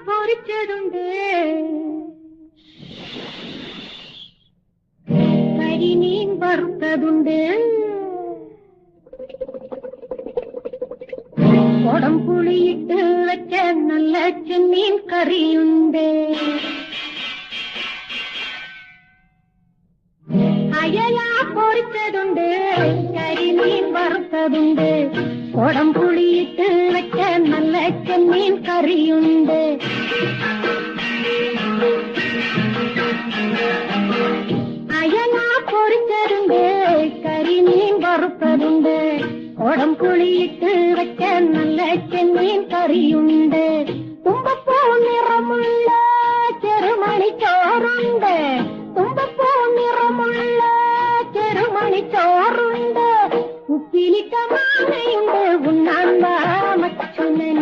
പൊരിച്ചതുണ്ട്, കരിമീൻ വറുത്തതുണ്ട്, കൊടംപുളിയിട്ട് വെച്ച നല്ല ചെമ്മീൻ കറിയുണ്ട്, അയല പൊരിച്ചതുണ്ട്, കരിമീൻ വറുത്തതുണ്ട്, കൊടംപുളിയിട്ട് വെച്ച നല്ല ചെമ്മീൻ കറിയുണ്ട്, അയല പൊരിച്ചതുണ്ട്, കരിമീൻ വറുത്തതുണ്ട്, കൊടംപുളിയിട്ട് വെച്ച നല്ല ചെമ്മീൻ കറിയുണ്ട്, തുമ്പപ്പൂ നിറമുള്ള ചെറുമണി ചോറുണ്ട്, തുമ്പപ്പൂ നിറമുള്ള ചെറുമണി ചോറുണ്ട്, ഉപ്പിലിട്ട മാങ്ങയുണ്ട്, ഉണ്ണാൻ വാ